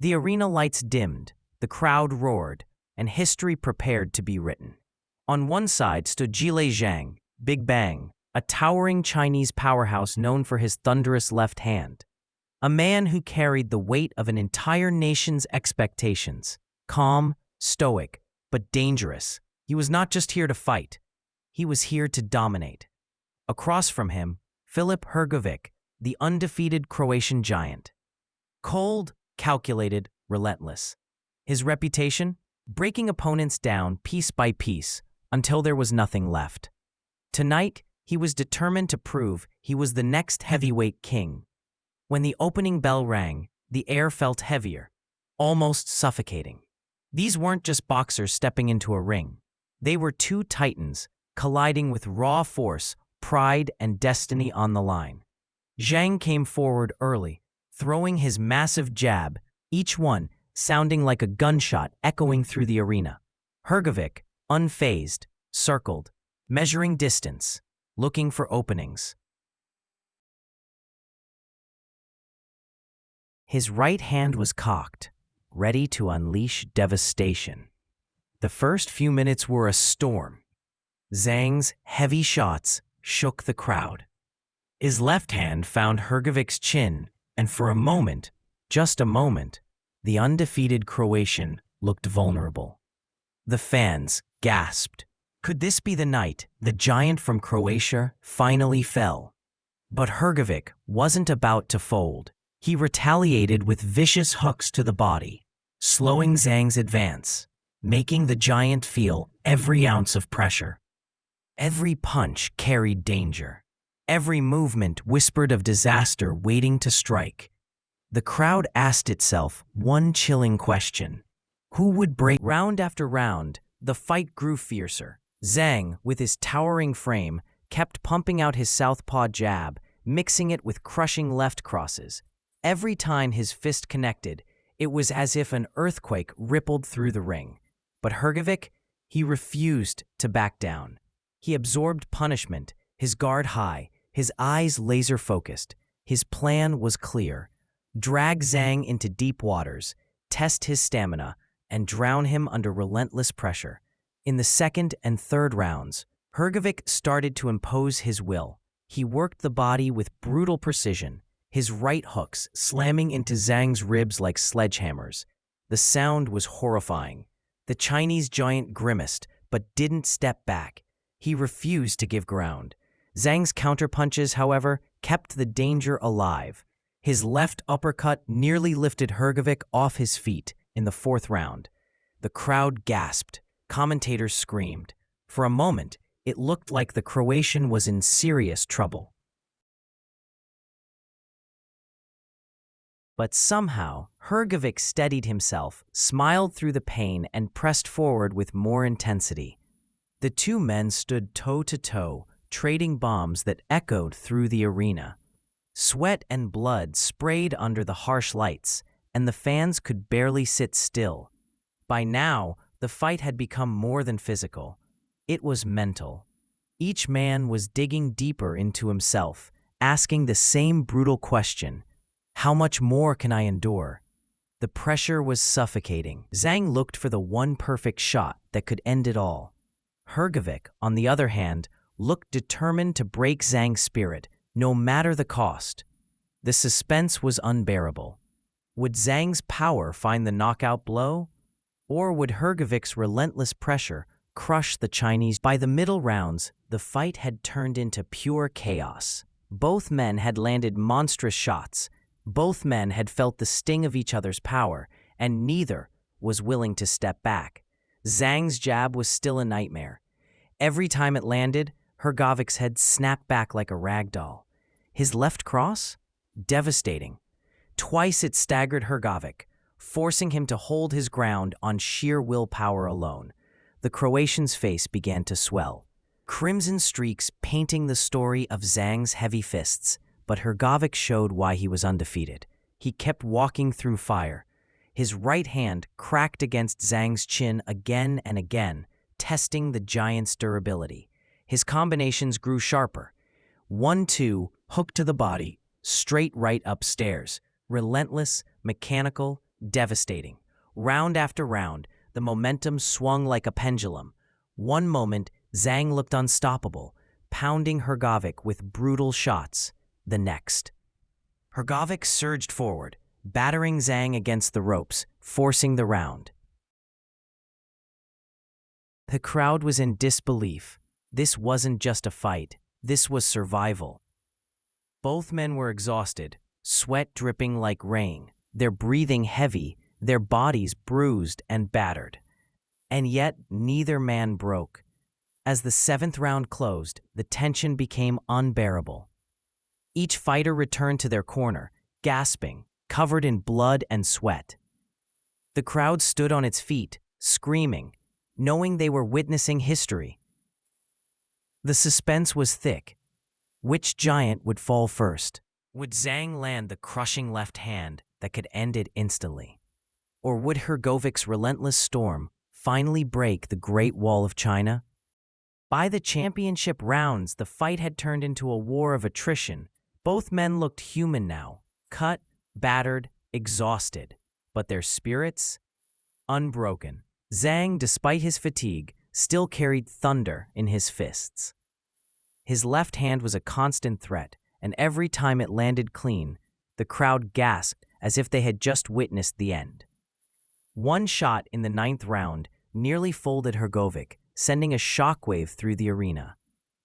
The arena lights dimmed, the crowd roared, and history prepared to be written. On one side stood Jile Zhang, Big Bang, a towering Chinese powerhouse known for his thunderous left hand. A man who carried the weight of an entire nation's expectations. Calm, stoic, but dangerous. He was not just here to fight. He was here to dominate. Across from him, Filip Hrgović, the undefeated Croatian giant. Cold, calculated, relentless. His reputation? Breaking opponents down piece by piece until there was nothing left. Tonight, he was determined to prove he was the next heavyweight king. When the opening bell rang, the air felt heavier, almost suffocating. These weren't just boxers stepping into a ring. They were two titans colliding with raw force, pride, and destiny on the line. Zhang came forward early, throwing his massive jab, each one sounding like a gunshot echoing through the arena. Hrgović, unfazed, circled, measuring distance, looking for openings. His right hand was cocked, ready to unleash devastation. The first few minutes were a storm. Zhang's heavy shots shook the crowd. His left hand found Hrgovic's chin, and for a moment, just a moment, the undefeated Croatian looked vulnerable. The fans gasped. Could this be the night the giant from Croatia finally fell? But Hrgović wasn't about to fold. He retaliated with vicious hooks to the body, slowing Zhang's advance, making the giant feel every ounce of pressure. Every punch carried danger. Every movement whispered of disaster waiting to strike. The crowd asked itself one chilling question. Who would break? Round after round, the fight grew fiercer. Zhang, with his towering frame, kept pumping out his southpaw jab, mixing it with crushing left crosses. Every time his fist connected, it was as if an earthquake rippled through the ring. But Hrgović, he refused to back down. He absorbed punishment, his guard high, his eyes laser-focused. His plan was clear. Drag Zhang into deep waters, test his stamina, and drown him under relentless pressure. In the second and third rounds, Hrgović started to impose his will. He worked the body with brutal precision, his right hooks slamming into Zhang's ribs like sledgehammers. The sound was horrifying. The Chinese giant grimaced, but didn't step back. He refused to give ground. Zhang's counterpunches, however, kept the danger alive. His left uppercut nearly lifted Hrgović off his feet in the fourth round. The crowd gasped. Commentators screamed. For a moment, it looked like the Croatian was in serious trouble. But somehow, Hrgović steadied himself, smiled through the pain, and pressed forward with more intensity. The two men stood toe-to-toe, trading bombs that echoed through the arena. Sweat and blood sprayed under the harsh lights, and the fans could barely sit still. By now, the fight had become more than physical. It was mental. Each man was digging deeper into himself, asking the same brutal question: how much more can I endure? The pressure was suffocating. Zhang looked for the one perfect shot that could end it all. Hrgović, on the other hand, looked determined to break Zhang's spirit, no matter the cost. The suspense was unbearable. Would Zhang's power find the knockout blow? Or would Hrgovic's relentless pressure crush the Chinese? By the middle rounds, the fight had turned into pure chaos. Both men had landed monstrous shots. Both men had felt the sting of each other's power, and neither was willing to step back. Zhang's jab was still a nightmare. Every time it landed, Hrgovic's head snapped back like a rag doll. His left cross? Devastating. Twice it staggered Hrgović, forcing him to hold his ground on sheer willpower alone. The Croatian's face began to swell, crimson streaks painting the story of Zhang's heavy fists. But Hrgović showed why he was undefeated. He kept walking through fire. His right hand cracked against Zhang's chin again and again, testing the giant's durability. His combinations grew sharper. 1-2, hook to the body, straight right upstairs. Relentless, mechanical, devastating. Round after round, the momentum swung like a pendulum. One moment, Zhang looked unstoppable, pounding Hrgovic with brutal shots. The next, Hrgovic surged forward, battering Zhang against the ropes, forcing the round. The crowd was in disbelief. This wasn't just a fight. This was survival. Both men were exhausted, sweat dripping like rain, their breathing heavy, their bodies bruised and battered. And yet, neither man broke. As the seventh round closed, the tension became unbearable. Each fighter returned to their corner, gasping, covered in blood and sweat. The crowd stood on its feet, screaming, knowing they were witnessing history. The suspense was thick. Which giant would fall first? Would Zhang land the crushing left hand that could end it instantly? Or would Hrgovic's relentless storm finally break the Great Wall of China? By the championship rounds, the fight had turned into a war of attrition. Both men looked human now, cut, battered, exhausted, but their spirits? Unbroken. Zhang, despite his fatigue, still carried thunder in his fists. His left hand was a constant threat, and every time it landed clean, the crowd gasped as if they had just witnessed the end. One shot in the ninth round nearly folded Hrgovic, sending a shockwave through the arena.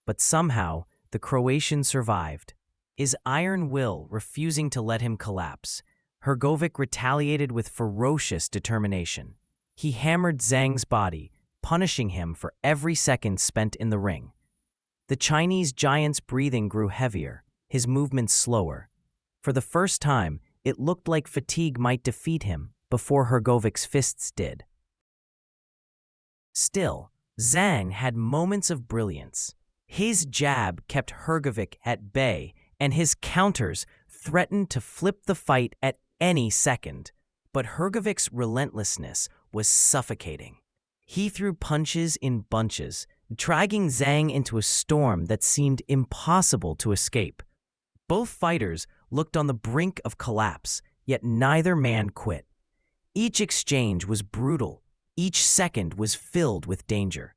But somehow, the Croatian survived. His iron will refusing to let him collapse, Hrgovic retaliated with ferocious determination. He hammered Zhang's body, punishing him for every second spent in the ring. The Chinese giant's breathing grew heavier, his movements slower. For the first time, it looked like fatigue might defeat him before Hrgovic's fists did. Still, Zhang had moments of brilliance. His jab kept Hrgovic at bay, and his counters threatened to flip the fight at any second. But Hrgovic's relentlessness was suffocating. He threw punches in bunches, dragging Zhang into a storm that seemed impossible to escape. Both fighters looked on the brink of collapse, yet neither man quit. Each exchange was brutal. Each second was filled with danger.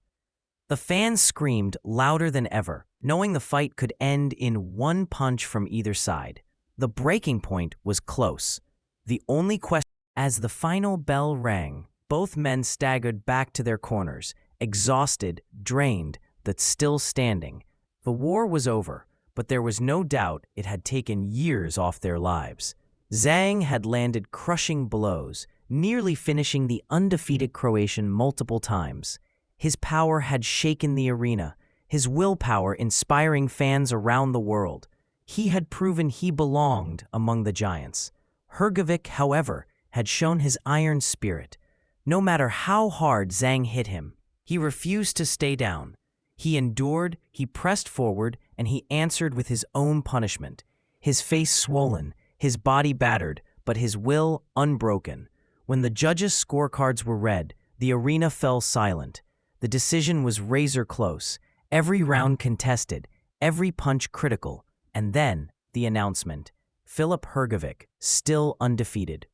The fans screamed louder than ever, knowing the fight could end in one punch from either side. The breaking point was close. The only question, as the final bell rang, both men staggered back to their corners, exhausted, drained, but still standing. The war was over, but there was no doubt it had taken years off their lives. Zhang had landed crushing blows, nearly finishing the undefeated Croatian multiple times. His power had shaken the arena, his willpower inspiring fans around the world. He had proven he belonged among the giants. Hrgovic, however, had shown his iron spirit. No matter how hard Zhang hit him, he refused to stay down. He endured, he pressed forward, and he answered with his own punishment. His face swollen, his body battered, but his will unbroken. When the judges' scorecards were read, the arena fell silent. The decision was razor close, every round contested, every punch critical, and then the announcement: Filip Hrgovic, still undefeated.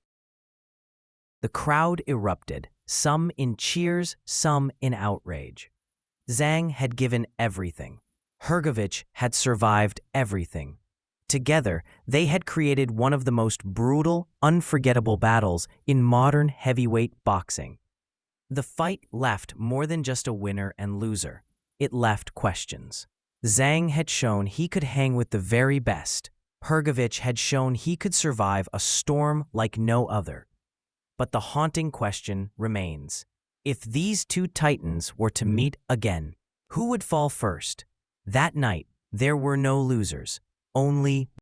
The crowd erupted, some in cheers, some in outrage. Zhang had given everything. Hrgovic had survived everything. Together, they had created one of the most brutal, unforgettable battles in modern heavyweight boxing. The fight left more than just a winner and loser. It left questions. Zhang had shown he could hang with the very best. Hrgovic had shown he could survive a storm like no other. But the haunting question remains. If these two titans were to meet again, who would fall first? That night, there were no losers, only